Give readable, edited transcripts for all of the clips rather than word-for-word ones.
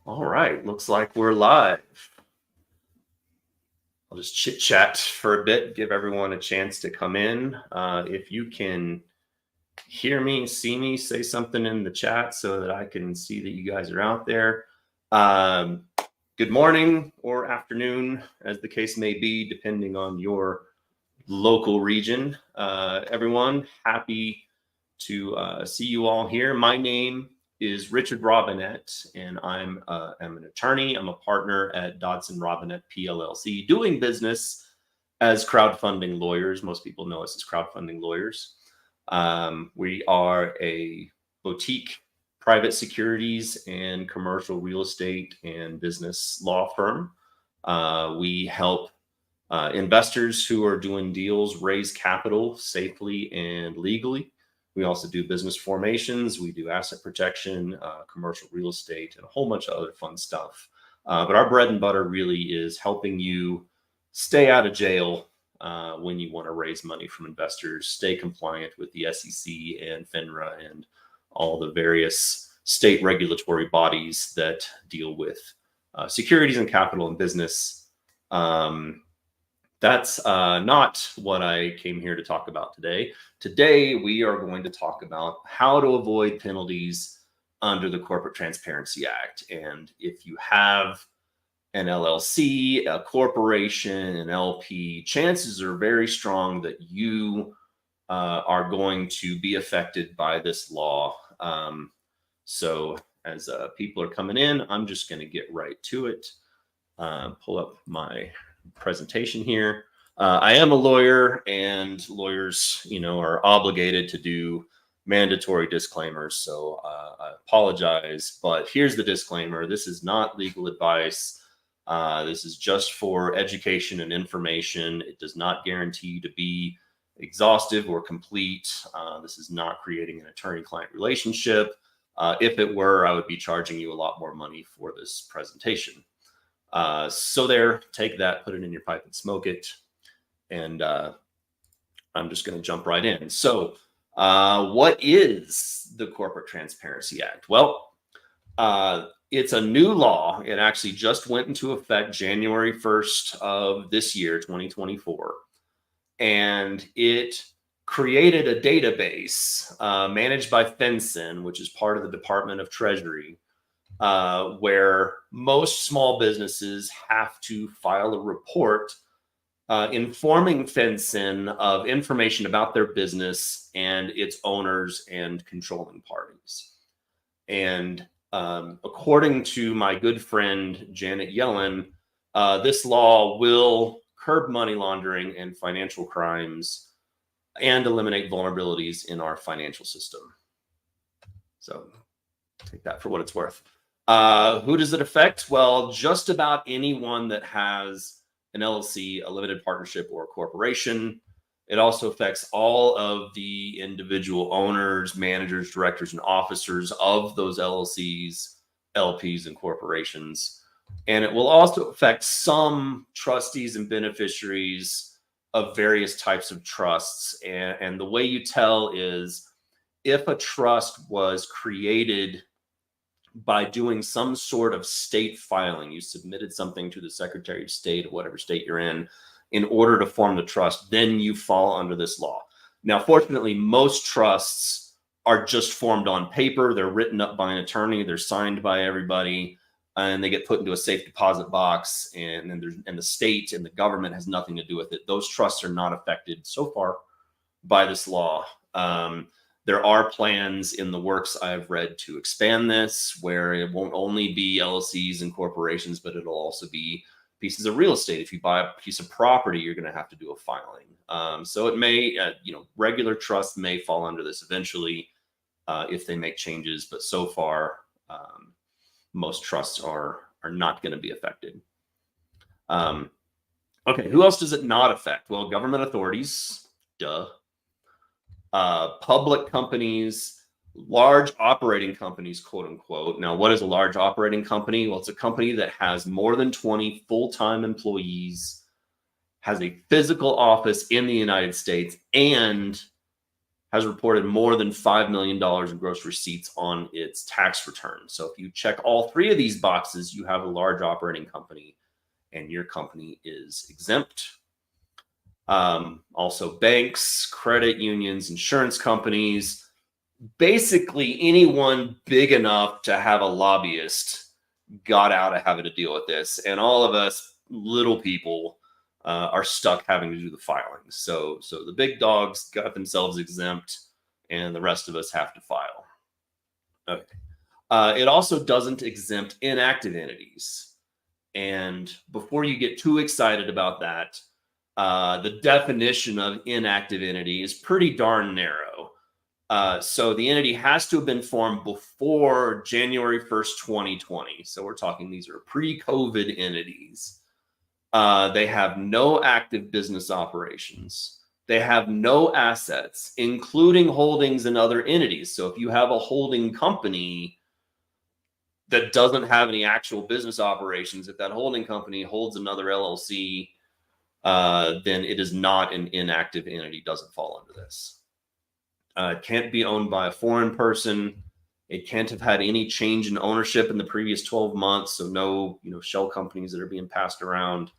All right, looks like we're live. I'll just chit chat for a bit, give everyone a chance to come in. If you can hear me, see me, say something in the chat so that I can see that you guys are out there. Good morning or afternoon, as the case may be, depending on your local region. Everyone, happy to see you all here. My name is Richard Robinette, and I'm an attorney. I'm a partner at Dodson Robinette PLLC, doing business as crowdfunding lawyers. Most people know us as crowdfunding lawyers. We are a boutique private securities and commercial real estate and business law firm. We help investors who are doing deals raise capital safely and legally. We also do business formations. We do asset protection, commercial real estate, and a whole bunch of other fun stuff. But our bread and butter really is helping you stay out of jail when you want to raise money from investors, stay compliant with the SEC and FINRA and all the various state regulatory bodies that deal with securities and capital and business. That's not what I came here to talk about today. Today, we are going to talk about how to avoid penalties under the Corporate Transparency Act. And if you have an LLC, a corporation, an LP, chances are very strong that you are going to be affected by this law. So as people are coming in, I'm just going to get right to it. Pull up my presentation here. I am a lawyer, and lawyers, are obligated to do mandatory disclaimers. So I apologize, but here's the disclaimer. This is not legal advice. This is just for education and information. It does not guarantee to be exhaustive or complete. This is not creating an attorney-client relationship. If it were, I would be charging you a lot more money for this presentation. So there, take that, put it in your pipe and smoke it. And I'm just going to jump right in. So what is the Corporate Transparency Act? Well, it's a new law. It actually just went into effect January 1st of this year, 2024. And it created a database managed by FinCEN, which is part of the Department of Treasury, where most small businesses have to file a report informing FinCEN of information about their business and its owners and controlling parties. And according to my good friend Janet Yellen, this law will curb money laundering and financial crimes and eliminate vulnerabilities in our financial system. So take that for what it's worth. Who does it affect? Well, just about anyone that has an LLC, a limited partnership, or a corporation. It also affects all of the individual owners, managers, directors, and officers of those LLCs, LPs, and corporations. And it will also affect some trustees and beneficiaries of various types of trusts. And the way you tell is if a trust was created by doing some sort of state filing, you submitted something to the Secretary of State, whatever state you're in order to form the trust, then you fall under this law. Now, fortunately, most trusts are just formed on paper. They're written up by an attorney. They're signed by everybody, and they get put into a safe deposit box. And the state and the government has nothing to do with it. Those trusts are not affected so far by this law. There are plans in the works I've read to expand this, where it won't only be LLCs and corporations, but it'll also be pieces of real estate. If you buy a piece of property, you're going to have to do a filing. So it may, regular trusts may fall under this eventually if they make changes, but so far, most trusts are not going to be affected. Okay, who else does it not affect? Well, government authorities, duh. Public companies, large operating companies, quote unquote. Now, what is a large operating company? Well, it's a company that has more than 20 full-time employees, has a physical office in the United States, and has reported more than $5 million in gross receipts on its tax return. So if you check all three of these boxes, you have a large operating company and your company is exempt. Also banks, credit unions, insurance companies, basically anyone big enough to have a lobbyist got out of having to deal with this. And all of us little people are stuck having to do the filings. So the big dogs got themselves exempt and the rest of us have to file. Okay. It also doesn't exempt inactive entities. And before you get too excited about that, the definition of inactive entity is pretty darn narrow. So the entity has to have been formed before January 1st, 2020. So we're talking these are pre-COVID entities. They have no active business operations. They have no assets, including holdings in other entities. So if you have a holding company that doesn't have any actual business operations, if that holding company holds another LLC, then it is not an inactive entity, doesn't fall under this. It can't be owned by a foreign person. It can't have had any change in ownership in the previous 12 months. So no, shell companies that are being passed around.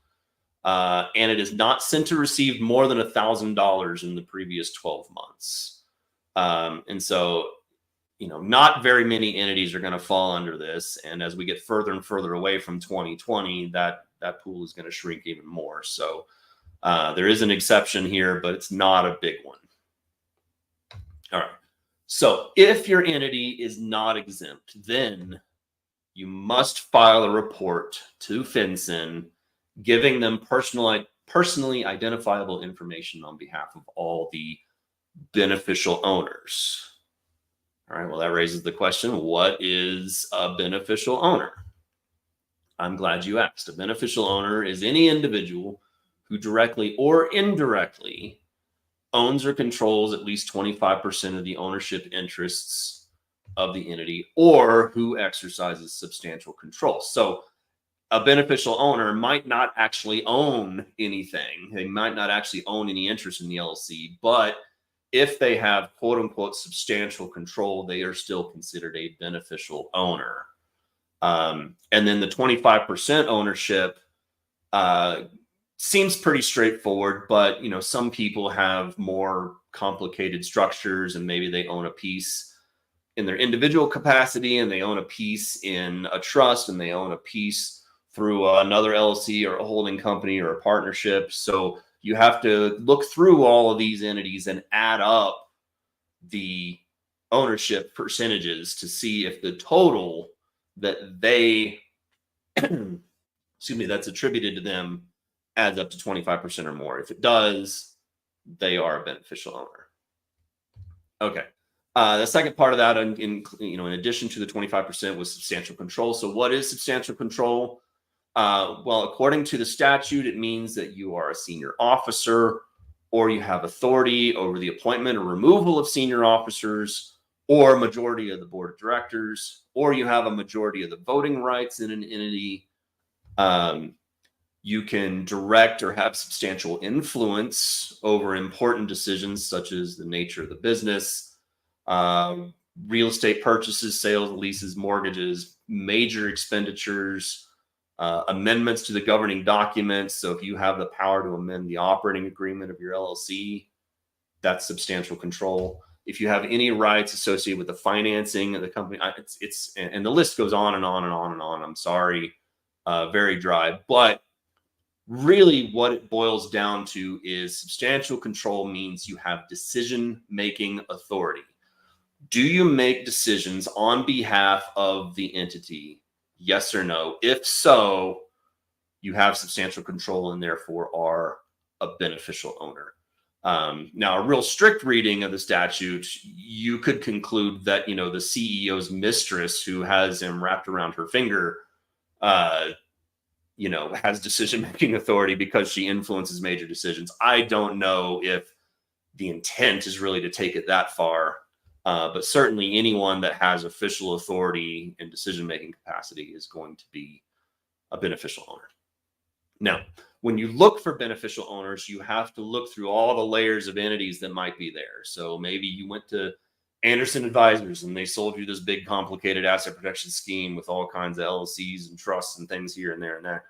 And it is not sent to receive more than $1,000 in the previous 12 months. And so, not very many entities are going to fall under this. And as we get further and further away from 2020, that pool is going to shrink even more. So there is an exception here, but it's not a big one. All right. So if your entity is not exempt, then you must file a report to FinCEN giving them personally identifiable information on behalf of all the beneficial owners. All right, well, that raises the question, what is a beneficial owner? I'm glad you asked. A beneficial owner is any individual who directly or indirectly owns or controls at least 25% of the ownership interests of the entity, or who exercises substantial control. So a beneficial owner might not actually own anything. They might not actually own any interest in the LLC, but if they have quote unquote substantial control, they are still considered a beneficial owner. And then the 25% ownership seems pretty straightforward, but some people have more complicated structures and maybe they own a piece in their individual capacity and they own a piece in a trust and they own a piece through another LLC or a holding company or a partnership. So you have to look through all of these entities and add up the ownership percentages to see if the total that they, excuse me, that's attributed to them adds up to 25% or more. If it does, they are a beneficial owner. Okay. The second part of that, in addition to the 25%, was substantial control. So what is substantial control? Well, according to the statute, it means that you are a senior officer, or you have authority over the appointment or removal of senior officers, or majority of the board of directors, or you have a majority of the voting rights in an entity. You can direct or have substantial influence over important decisions, such as the nature of the business, real estate purchases, sales, leases, mortgages, major expenditures, amendments to the governing documents. So if you have the power to amend the operating agreement of your LLC, that's substantial control. If you have any rights associated with the financing of the company, and the list goes on and on and on and on. I'm sorry, very dry, but really what it boils down to is substantial control means you have decision-making authority. Do you make decisions on behalf of the entity? Yes or no? If so, you have substantial control and therefore are a beneficial owner. Now, a real strict reading of the statute, you could conclude that, the CEO's mistress who has him wrapped around her finger, has decision-making authority because she influences major decisions. I don't know if the intent is really to take it that far, but certainly anyone that has official authority and decision-making capacity is going to be a beneficial owner. Now, when you look for beneficial owners, you have to look through all the layers of entities that might be there. So maybe you went to Anderson Advisors and they sold you this big complicated asset protection scheme with all kinds of LLCs and trusts and things here and there and there.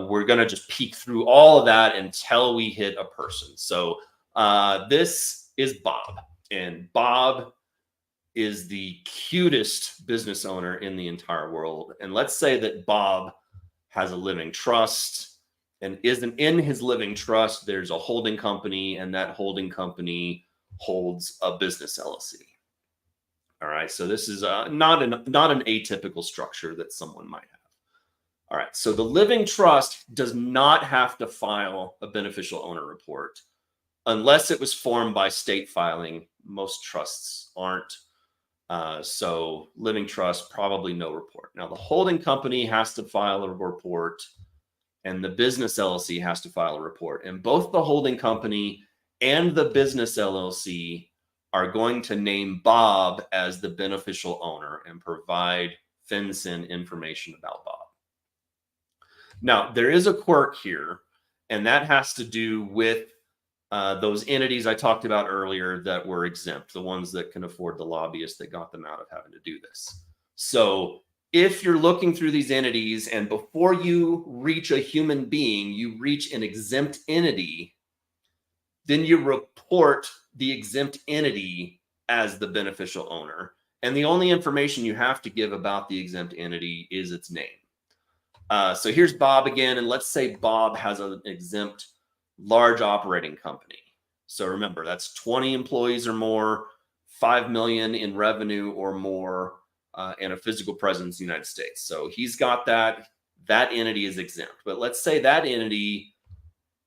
We're going to just peek through all of that until we hit a person. So this is Bob, and Bob is the cutest business owner in the entire world. And let's say that Bob has a living trust, and in his living trust, there's a holding company, and that holding company holds a business LLC. All right, so this is not an atypical structure that someone might have. All right, so the living trust does not have to file a beneficial owner report unless it was formed by state filing. Most trusts aren't. So living trust, probably no report. Now the holding company has to file a report and the business LLC has to file a report. And both the holding company and the business LLC are going to name Bob as the beneficial owner and provide FinCEN information about Bob. Now, there is a quirk here, and that has to do with those entities I talked about earlier that were exempt, the ones that can afford the lobbyists that got them out of having to do this. So if you're looking through these entities and before you reach a human being, you reach an exempt entity, then you report the exempt entity as the beneficial owner. And the only information you have to give about the exempt entity is its name. So here's Bob again, and let's say Bob has an exempt large operating company. So remember, that's 20 employees or more, 5 million in revenue or more, and a physical presence in the United States. So he's got that entity is exempt. But let's say that entity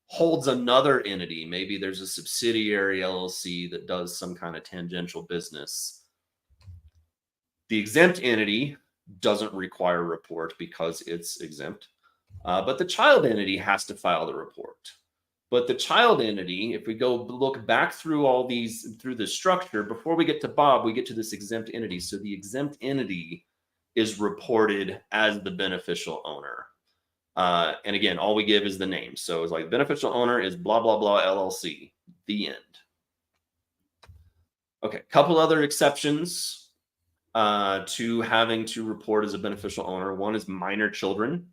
holds another entity. Maybe there's a subsidiary LLC that does some kind of tangential business. The exempt entity doesn't require a report because it's exempt, but the child entity has to file the report. But the child entity, if we go look back through all these, through the structure, before we get to Bob, we get to this exempt entity. So the exempt entity is reported as the beneficial owner. And again, all we give is the name. So it's like beneficial owner is blah, blah, blah, LLC, the end. Okay, couple other exceptions to having to report as a beneficial owner. One is minor children.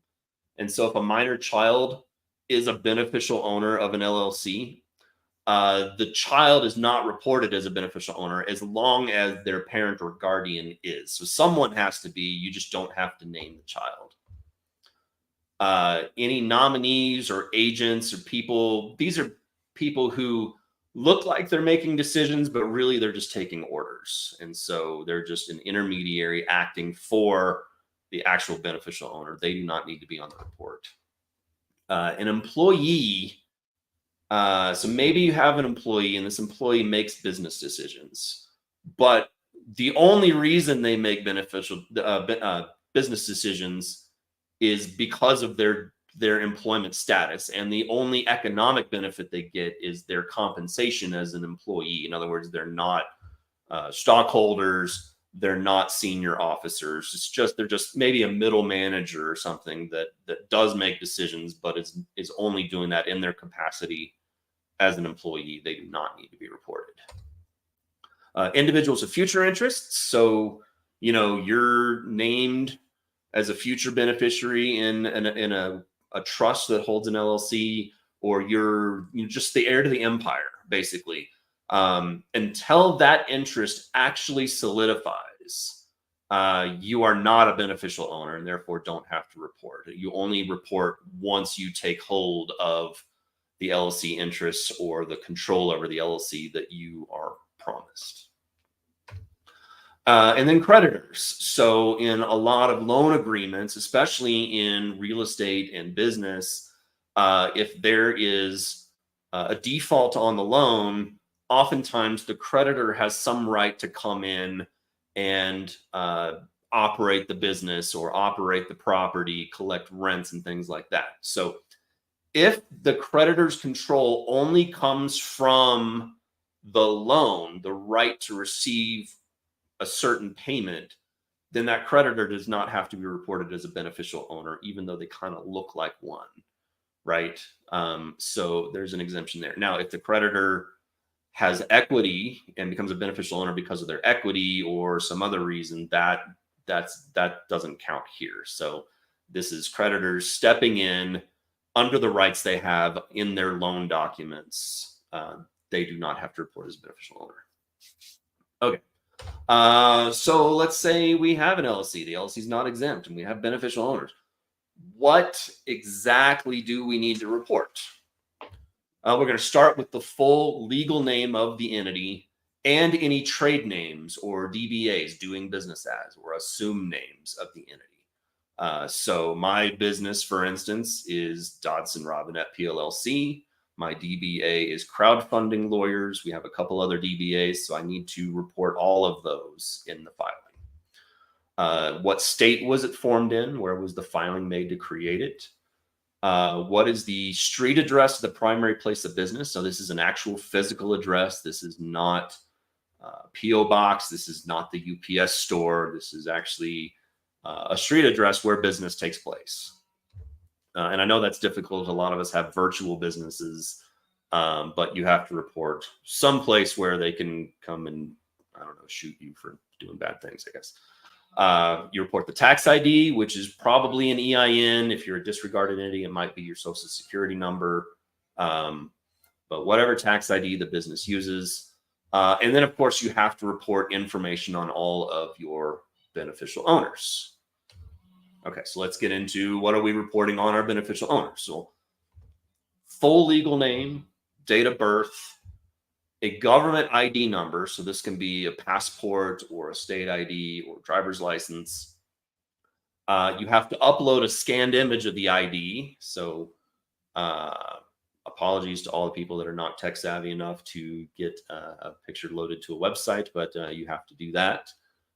And so if a minor child is a beneficial owner of an LLC, the child is not reported as a beneficial owner as long as their parent or guardian is. So someone has to be, you just don't have to name the child. Any nominees or agents or people, these are people who look like they're making decisions, but really they're just taking orders. And so they're just an intermediary acting for the actual beneficial owner. They do not need to be on the report. An employee, so maybe you have an employee and this employee makes business decisions, but the only reason they make beneficial business decisions is because of their employment status, and the only economic benefit they get is their compensation as an employee. In other words, they're not stockholders, they're not senior officers. It's just they're just maybe a middle manager or something that does make decisions, but is only doing that in their capacity as an employee. They do not need to be reported. Individuals of future interests. So you're named as a future beneficiary in a trust that holds an LLC, or you're just the heir to the empire, basically. Until that interest actually solidifies, you are not a beneficial owner and therefore don't have to report. You only report once you take hold of the LLC interests or the control over the LLC that you are promised. And then creditors. So in a lot of loan agreements, especially in real estate and business, if there is a default on the loan, oftentimes the creditor has some right to come in and operate the business or operate the property, collect rents and things like that. So if the creditor's control only comes from the loan, the right to receive a certain payment, then that creditor does not have to be reported as a beneficial owner, even though they kind of look like one. right? So there's an exemption there. Now, if the creditor has equity and becomes a beneficial owner because of their equity or some other reason, that doesn't count here. So this is creditors stepping in under the rights they have in their loan documents. They do not have to report as a beneficial owner. Okay. So let's say we have an LLC. The LLC is not exempt and we have beneficial owners. What exactly do we need to report? We're going to start with the full legal name of the entity and any trade names or DBAs, doing business as, or assumed names of the entity. So my business, for instance, is Dodson Robinette PLLC. My DBA is Crowdfunding Lawyers. We have a couple other DBAs, so I need to report all of those in the filing. What state was it formed in? Where was the filing made to create it? What is the street address of the primary place of business? So this is an actual physical address. This is not P.O. box. This is not the UPS store. This is actually a street address where business takes place. And I know that's difficult. A lot of us have virtual businesses, but you have to report some place where they can come and, I don't know, shoot you for doing bad things, I guess. You report the tax ID, which is probably an EIN. If you're a disregarded entity, it might be your social security number. But whatever tax ID the business uses. And then, of course, you have to report information on all of your beneficial owners. Okay, so let's get into what are we reporting on our beneficial owners. So full legal name, date of birth, a government ID number. So this can be a passport or a state ID or driver's license. You have to upload a scanned image of the ID. So apologies to all the people that are not tech savvy enough to get a picture loaded to a website, but you have to do that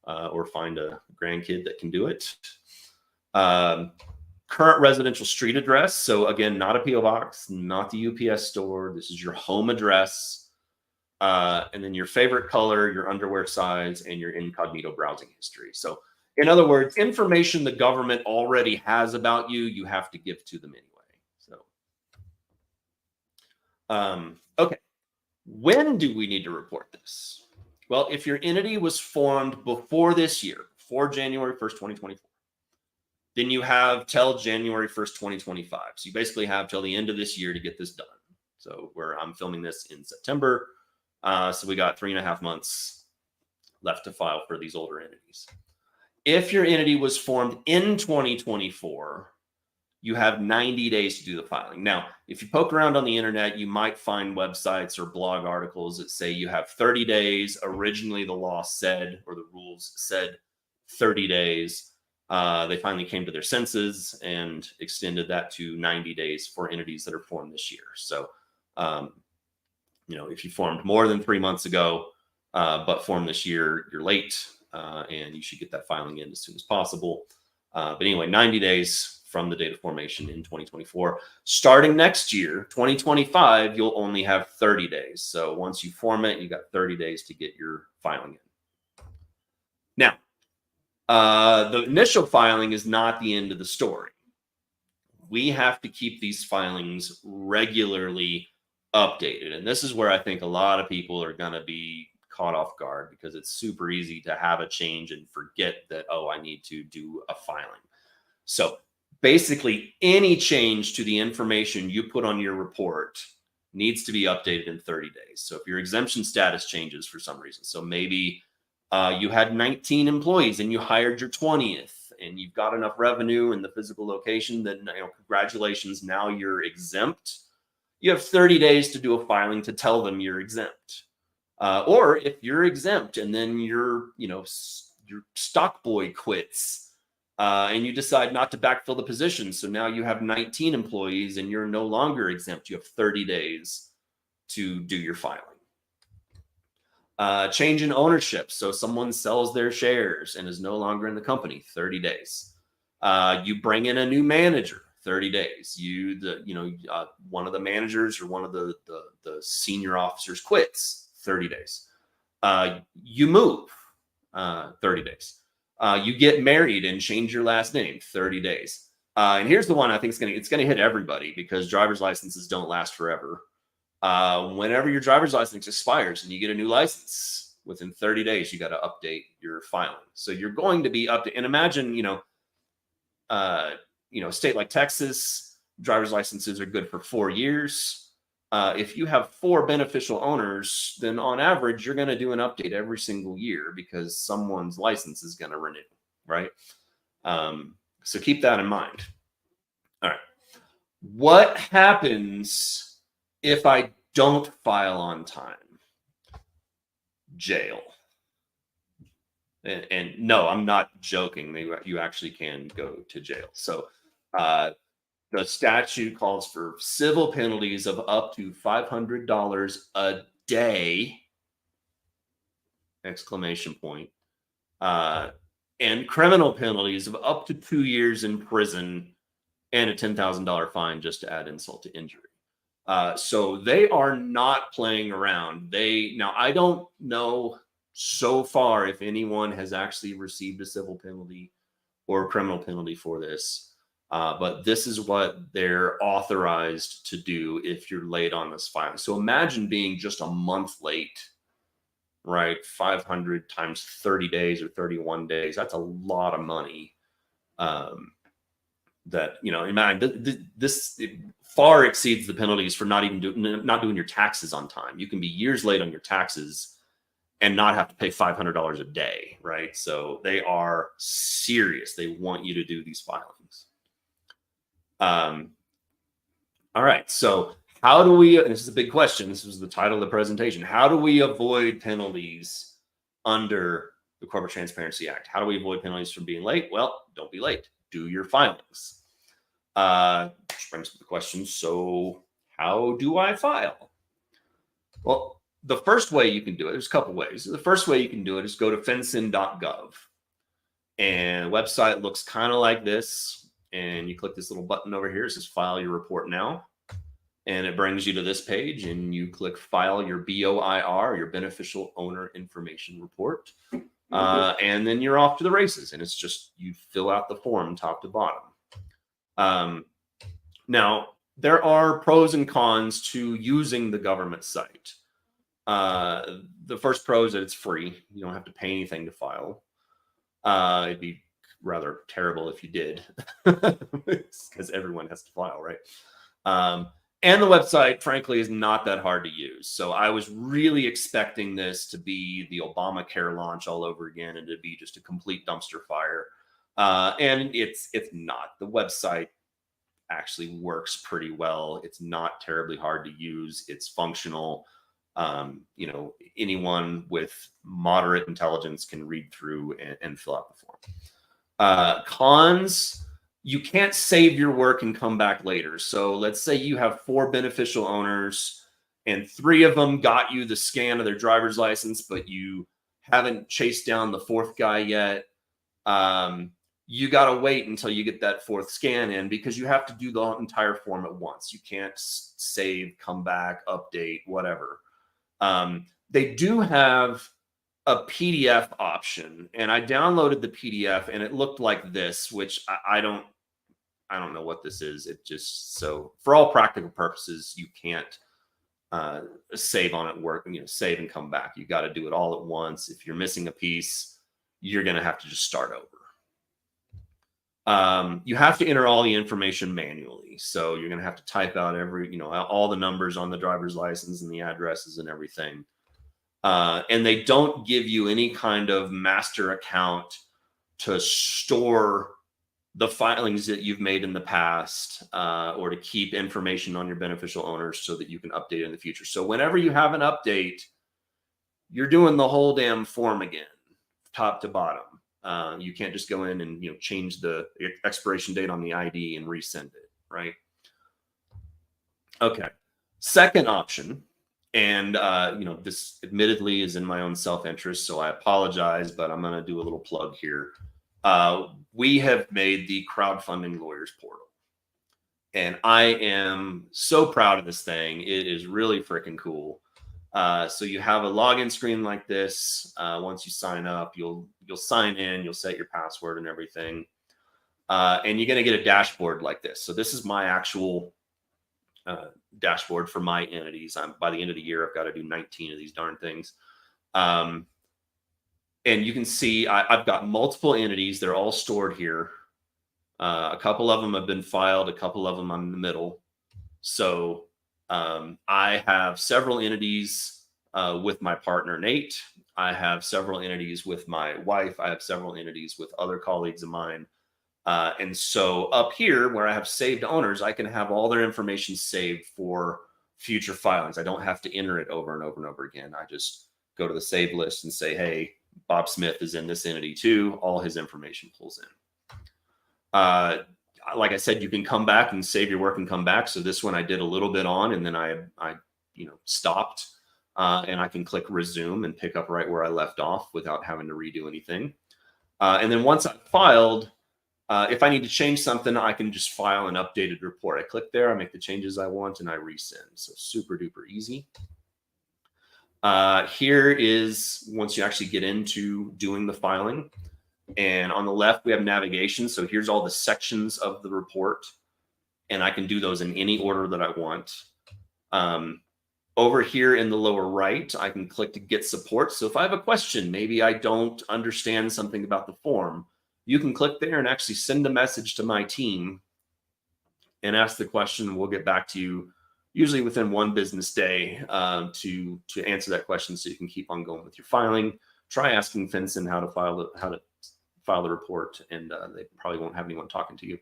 or find a grandkid that can do it. Current residential street address. So again, not a P.O. box, not the UPS store. This is your home address. And then your favorite color, your underwear size, and your incognito browsing history. So in other words, information the government already has about you, you have to give to them anyway. So, okay. When do we need to report this? Well, if your entity was formed before this year, before January 1st, 2024, then you have till January 1st, 2025. So you basically have till the end of this year to get this done. So I'm filming this in September. So we got 3.5 months left to file for these older entities. If your entity was formed in 2024, you have 90 days to do the filing. Now, if you poke around on the internet, you might find websites or blog articles that say you have 30 days. Originally, the law said, or the rules said 30 days. They finally came to their senses and extended that to 90 days for entities that are formed this year. So, if you formed more than 3 months ago, but formed this year, you're late, and you should get that filing in as soon as possible. But anyway, 90 days from the date of formation in 2024. Starting next year, 2025, you'll only have 30 days. So once you form it, you got 30 days to get your filing in. Now, the initial filing is not the end of the story. We have to keep these filings regularly updated. And this is where I think a lot of people are going to be caught off guard, because it's super easy to have a change and forget that, oh, I need to do a filing. So basically, any change to the information you put on your report needs to be updated in 30 days. So if your exemption status changes for some reason, so maybe you had 19 employees and you hired your 20th, and you've got enough revenue in the physical location that, congratulations, now you're exempt. You have 30 days to do a filing to tell them you're exempt. Or if you're exempt and then your stock boy quits and you decide not to backfill the position, so now you have 19 employees and you're no longer exempt, you have 30 days to do your filing. Change in ownership. So someone sells their shares and is no longer in the company, 30 days. You bring in a new manager, 30 days. One of the managers or one of the senior officers quits, 30 days. You move, 30 days. You get married and change your last name, 30 days. And here's the one I think it's gonna hit everybody, because driver's licenses don't last forever. Whenever your driver's license expires and you get a new license, within 30 days, you got to update your filing. So you're going to be up to, and imagine, a state like Texas, driver's licenses are good for 4 years. If you have 4 beneficial owners, then on average, you're going to do an update every single year, because someone's license is going to renew, right? So keep that in mind. All right. What happens if I don't file on time? Jail. And no, I'm not joking. You actually can go to jail. So the statute calls for civil penalties of up to $500 a day! Exclamation point. And criminal penalties of up to 2 years in prison and a $10,000 fine, just to add insult to injury. So they are not playing around. Now, I don't know so far if anyone has actually received a civil penalty or a criminal penalty for this. But this is what they're authorized to do if you're late on this filing. So imagine being just a month late, right? 500 times 30 days or 31 days. That's a lot of money. This far exceeds the penalties for not doing your taxes on time. You can be years late on your taxes and not have to pay $500 a day, right? So they are serious. They want you to do these filings. All right. So how do we, and this is a big question, this was the title of the presentation, how do we avoid penalties under the Corporate Transparency Act? How do we avoid penalties from being late? Well, don't be late. Do your filings. Which brings up the question, so how do I file? Well, the first way you can do it, there's a couple ways. The first way you can do it is go to FinCEN.gov. And the website looks kind of like this. And you click this little button over here. It says File Your Report Now. And it brings you to this page. And you click File Your BOIR, your Beneficial Owner Information Report. And then you're off to the races. And it's just, you fill out the form top to bottom. Now, there are pros and cons to using the government site. The first pro is that it's free. You don't have to pay anything to file. It'd be rather terrible if you did, because everyone has to file, right? And the website, frankly, is not that hard to use. So I was really expecting this to be the Obamacare launch all over again, and to be just a complete dumpster fire. And it's not. The website actually works pretty well. It's not terribly hard to use. It's functional. Anyone with moderate intelligence can read through and fill out the form. Cons, you can't save your work and come back later. So let's say you have 4 beneficial owners and 3 of them got you the scan of their driver's license, but you haven't chased down the 4th guy yet. You got to wait until you get that 4th scan in, because you have to do the entire form at once. You can't save, come back, update, whatever. They do have a PDF option, and I downloaded the PDF, and it looked like this, which I don't know what this is. It just, so for all practical purposes, you can't save on it, save and come back. You got to do it all at once. If you're missing a piece, you're going to have to just start over. You have to enter all the information manually. So you're going to have to type out all the numbers on the driver's license and the addresses and everything. And they don't give you any kind of master account to store the filings that you've made in the past, or to keep information on your beneficial owners so that you can update it in the future. So whenever you have an update, you're doing the whole damn form again, top to bottom. You can't just go in and change the expiration date on the ID and resend it, right? Okay. Second option, and this admittedly is in my own self-interest, so I apologize, but I'm going to do a little plug here. We have made the Crowdfunding Lawyers Portal, and I am so proud of this thing. It is really freaking cool. So you have a login screen like this. Once you sign up, you'll sign in, you'll set your password and everything. And you're going to get a dashboard like this. So this is my actual dashboard for my entities. By the end of the year, I've got to do 19 of these darn things. And you can see I've got multiple entities. They're all stored here. A couple of them have been filed. A couple of them I'm in the middle. So I have several entities with my partner, Nate. I have several entities with my wife. I have several entities with other colleagues of mine. And so up here where I have saved owners, I can have all their information saved for future filings. I don't have to enter it over and over and over again. I just go to the save list and say, hey, Bob Smith is in this entity too. All his information pulls in. Like I said, you can come back and save your work and come back. So this one I did a little bit on, and then I stopped, and I can click resume and pick up right where I left off without having to redo anything. And then once I've filed, if I need to change something, I can just file an updated report. I click there, I make the changes I want, and I resend. So super duper easy. Here is once you actually get into doing the filing. And on the left, we have navigation. So here's all the sections of the report. And I can do those in any order that I want. Over here in the lower right, I can click to get support. So if I have a question, maybe I don't understand something about the form, you can click there and actually send a message to my team and ask the question. We'll get back to you usually within one business day to answer that question so you can keep on going with your filing. Try asking FinCEN how to file the report, and they probably won't have anyone talking to you.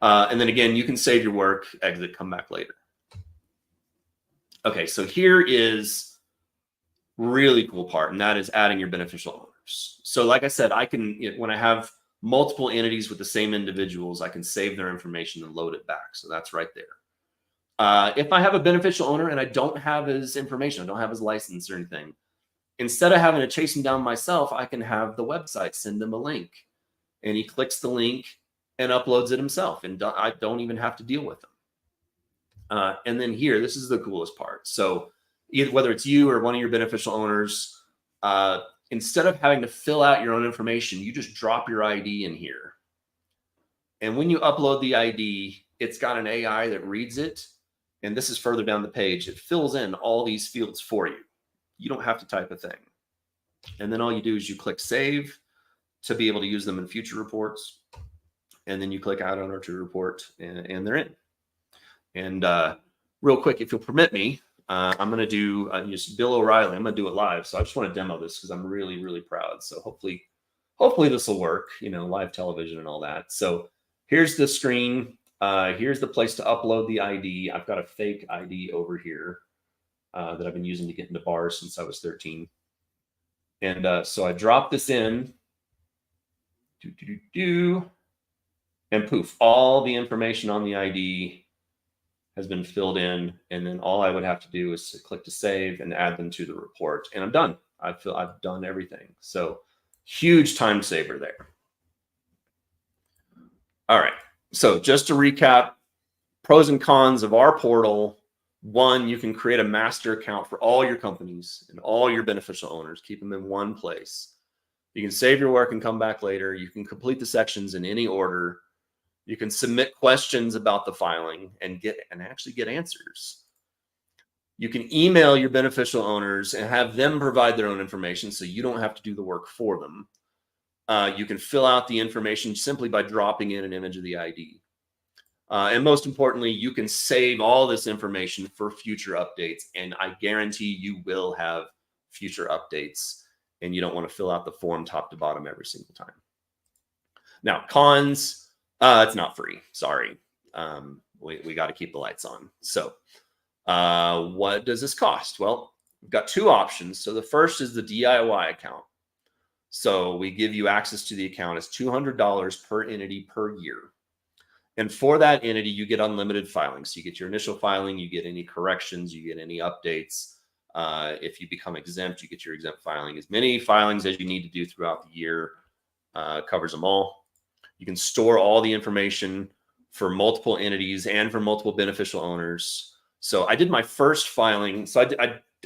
And then again, you can save your work, exit, come back later. Okay, so here is really cool part, and that is adding your beneficial owners. So like I said, I can, when I have multiple entities with the same individuals, I can save their information and load it back. So that's right there. If I have a beneficial owner and I don't have his information, I don't have his license or anything, instead of having to chase him down myself, I can have the website send him a link, and he clicks the link and uploads it himself, and I don't even have to deal with him. And then here, this is the coolest part. So whether it's you or one of your beneficial owners, instead of having to fill out your own information, you just drop your ID in here. And when you upload the ID, it's got an AI that reads it. And this is further down the page. It fills in all these fields for you. You don't have to type a thing. And then all you do is you click save to be able to use them in future reports. And then you click add owner to report, and they're in. And real quick, if you'll permit me, I'm going to do just Bill O'Reilly. I'm going to do it live. So I just want to demo this because I'm really, really proud. So hopefully this will work, live television and all that. So here's the screen. Here's the place to upload the ID. I've got a fake ID over here that I've been using to get into bars since I was 13. And so I drop this in. And poof, all the information on the ID has been filled in, and then all I would have to do is to click to save and add them to the report, and I'm done. I've done everything. So huge time saver there. All right. So just to recap, pros and cons of our portal. One, you can create a master account for all your companies and all your beneficial owners. Keep them in one place. You can save your work and come back later. You can complete the sections in any order. You can submit questions about the filing and actually get answers. You can email your beneficial owners and have them provide their own information so you don't have to do the work for them. You can fill out the information simply by dropping in an image of the ID. And most importantly, you can save all this information for future updates. And I guarantee you will have future updates, and you don't want to fill out the form top to bottom every single time. Now, cons. It's not free. Sorry. We got to keep the lights on. So what does this cost? Well, we've got two options. So the first is the DIY account. So we give you access to the account. It's $200 per entity per year. And for that entity, you get unlimited filing. So you get your initial filing, you get any corrections, you get any updates. If you become exempt, you get your exempt filing. As many filings as you need to do throughout the year, covers them all. You can store all the information for multiple entities and for multiple beneficial owners. So I did my first filing. So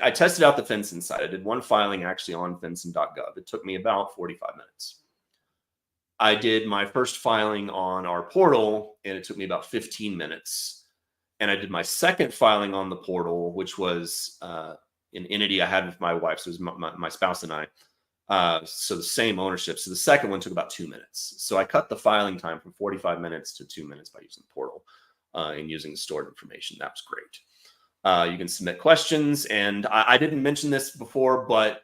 I tested out the FinCEN site. I did one filing actually on FinCEN.gov. It took me about 45 minutes. I did my first filing on our portal, and it took me about 15 minutes. And I did my second filing on the portal, which was an entity I had with my wife. So it was my spouse and I. So the same ownership. So the second one took about 2 minutes. So I cut the filing time from 45 minutes to 2 minutes by using the portal and using the stored information. That was great. You can submit questions. And I didn't mention this before, but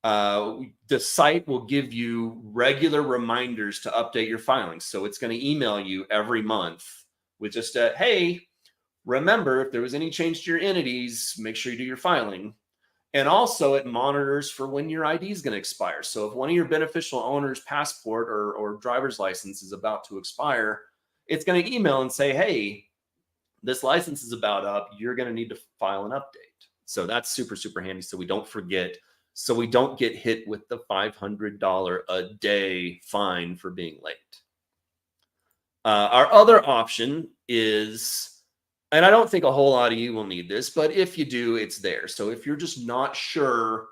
the site will give you regular reminders to update your filings. So it's going to email you every month with just a, hey, remember, if there was any change to your entities, make sure you do your filing. And also it monitors for when your ID is going to expire. So if one of your beneficial owners' passport or driver's license is about to expire, it's going to email and say, hey, this license is about up. You're going to need to file an update. So that's super, super handy. So we don't forget. So we don't get hit with the $500 a day fine for being late. Our other option is, and I don't think a whole lot of you will need this, but if you do, it's there. So if you're just not sure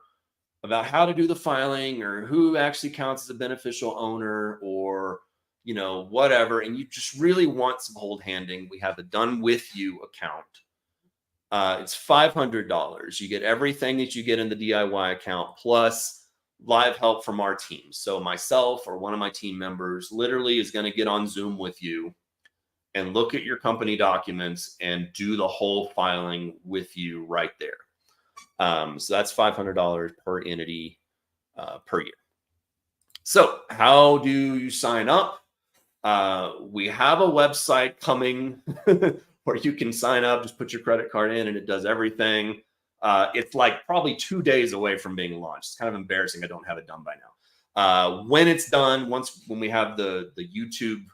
about how to do the filing or who actually counts as a beneficial owner or, you know, whatever, and you just really want some hold handing, we have a done with you account. It's $500. You get everything that you get in the DIY account plus live help from our team. So myself or one of my team members literally is going to get on Zoom with you and look at your company documents and do the whole filing with you right there. So that's $500 per entity per year. So how do you sign up? We have a website coming where you can sign up, just put your credit card in and it does everything. It's like probably 2 days away from being launched. It's kind of embarrassing I don't have it done by now. When it's done, when we have the YouTube,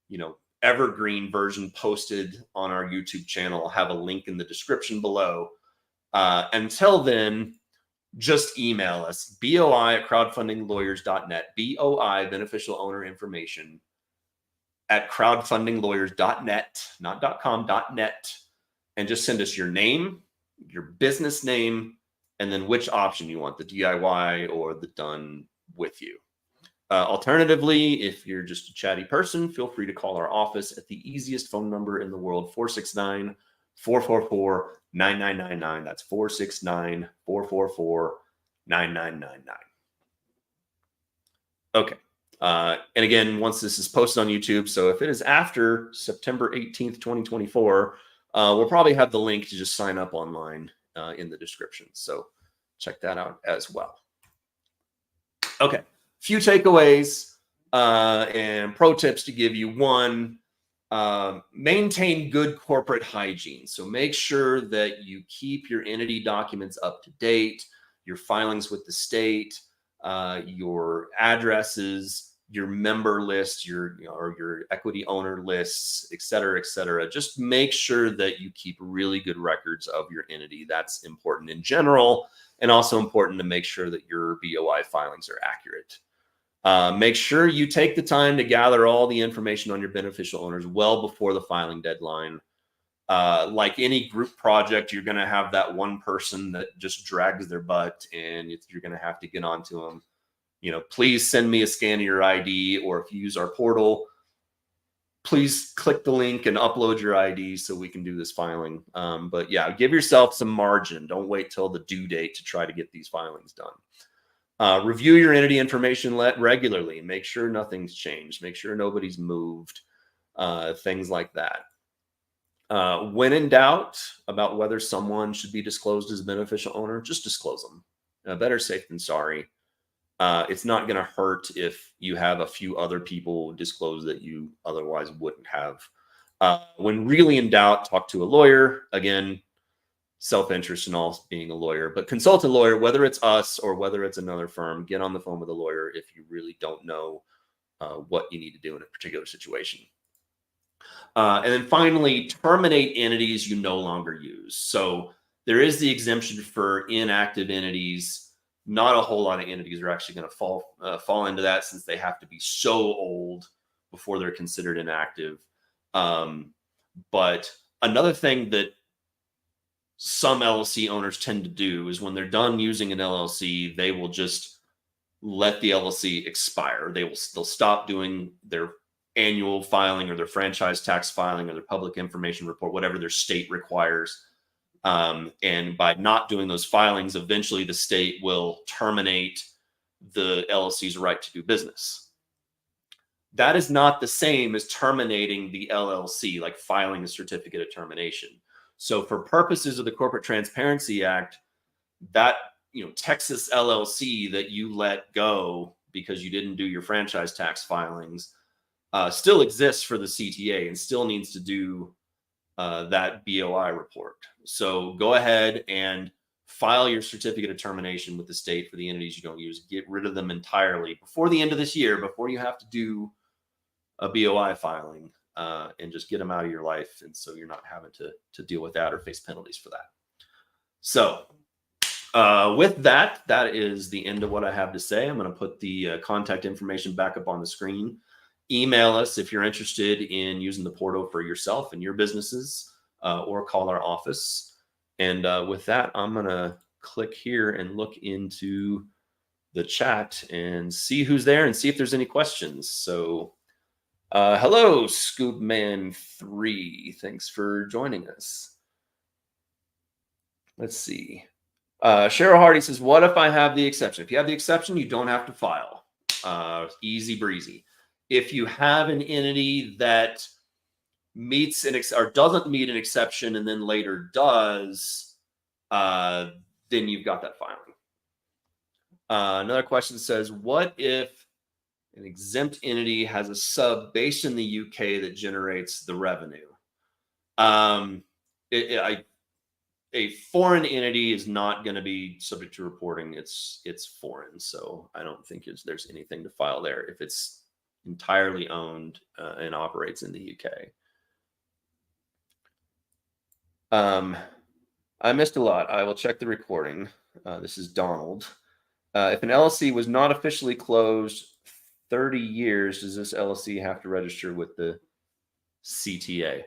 you know, evergreen version posted on our YouTube channel, I'll have a link in the description below. Until then, just email us, boi@crowdfundinglawyers.net, BOI, beneficial owner information, at crowdfundinglawyers.net, not .com, .net, and just send us your name, your business name, and then which option you want, the DIY or the done with you. Alternatively, if you're just a chatty person, feel free to call our office at the easiest phone number in the world, 469-444-9999. That's 469-444-9999. Okay. And again, once this is posted on YouTube, so if it is after September 18th, 2024, we'll probably have the link to just sign up online in the description. So check that out as well. Okay. Few takeaways and pro tips to give you. One, maintain good corporate hygiene. So make sure that you keep your entity documents up to date, your filings with the state, your addresses, your member list, your equity owner lists, et cetera, et cetera. Just make sure that you keep really good records of your entity. That's important in general, and also important to make sure that your BOI filings are accurate. Make sure you take the time to gather all the information on your beneficial owners well before the filing deadline. Like any group project, you're going to have that one person that just drags their butt, and you're going to have to get onto them. You know, please send me a scan of your ID, or if you use our portal, please click the link and upload your ID so we can do this filing. But yeah, give yourself some margin. Don't wait till the due date to try to get these filings done. Review your entity information regularly. Make sure nothing's changed. Make sure nobody's moved. Things like that. When in doubt about whether someone should be disclosed as a beneficial owner, just disclose them. Better safe than sorry. It's not going to hurt if you have a few other people disclose that you otherwise wouldn't have. When really in doubt, talk to a lawyer. Again, self-interest in all being a lawyer, but consult a lawyer, whether it's us or whether it's another firm. Get on the phone with a lawyer if you really don't know what you need to do in a particular situation. And then finally, terminate entities you no longer use. So there is the exemption for inactive entities. Not a whole lot of entities are actually going to fall into that, since they have to be so old before they're considered inactive. But another thing that some LLC owners tend to do is when they're done using an LLC, they will just let the LLC expire. They'll stop doing their annual filing or their franchise tax filing or their public information report, whatever their state requires. And by not doing those filings, eventually the state will terminate the LLC's right to do business. That is not the same as terminating the LLC, like filing a certificate of termination. So for purposes of the Corporate Transparency Act, that, Texas LLC that you let go because you didn't do your franchise tax filings still exists for the CTA and still needs to do that BOI report. So go ahead and file your certificate of termination with the state for the entities you don't use. Get rid of them entirely before the end of this year, before you have to do a BOI filing, and just get them out of your life. And so you're not having to deal with that or face penalties for that. So with that, that is the end of what I have to say. I'm going to put the contact information back up on the screen. Email us if you're interested in using the portal for yourself and your businesses, or call our office. And with that, I'm going to click here and look into the chat and see who's there and see if there's any questions. So hello, Scoopman3. Thanks for joining us. Let's see. Cheryl Hardy says, what if I have the exception? If you have the exception, you don't have to file. Easy breezy. If you have an entity that meets or doesn't meet an exception and then later does, then you've got that filing. Another question says, what if an exempt entity has a sub based in the UK that generates the revenue? A foreign entity is not going to be subject to reporting. It's foreign, so I don't think there's anything to file there if it's entirely owned and operates in the UK. I missed a lot. I will check the recording. This is Donald. If an LLC was not officially closed 30 years, does this LLC have to register with the CTA?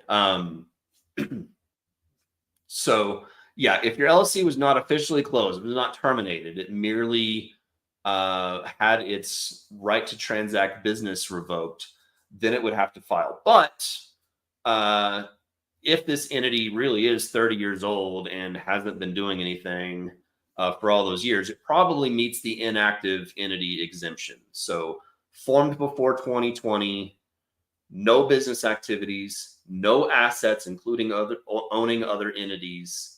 So yeah, if your LLC was not officially closed, it was not terminated, it merely had its right to transact business revoked, then it would have to file. But if this entity really is 30 years old and hasn't been doing anything for all those years, it probably meets the inactive entity exemption. So formed before 2020, no business activities, no assets, including owning other entities,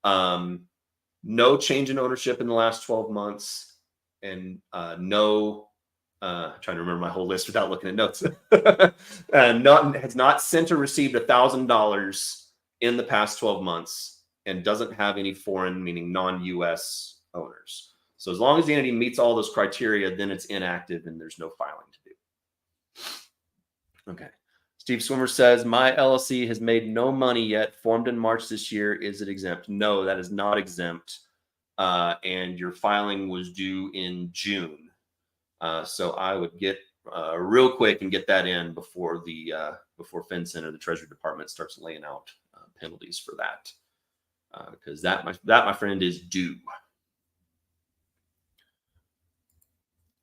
no change in ownership in the last 12 months, and no, I'm trying to remember my whole list without looking at notes, has not sent or received $1,000 in the past 12 months and doesn't have any foreign, meaning non-US owners. So as long as the entity meets all those criteria, then it's inactive and there's no filing to do. Okay. Steve Swimmer says, my LLC has made no money yet, formed in March this year. Is it exempt? No, that is not exempt. And your filing was due in June. So I would get real quick and get that in before before FinCEN or the Treasury Department starts laying out penalties for that. Because that, my friend, is due.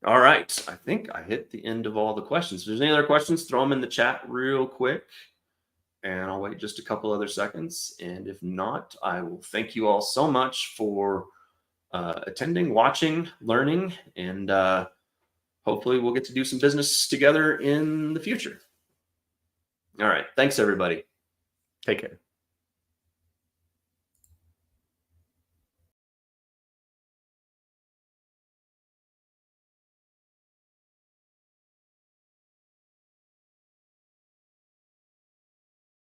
All right, I think I hit the end of all the questions. If there's any other questions, throw them in the chat real quick, and I'll wait just a couple other seconds. And if not, I will thank you all so much for attending, watching, learning, and hopefully we'll get to do some business together in the future. All right, thanks everybody. Take care.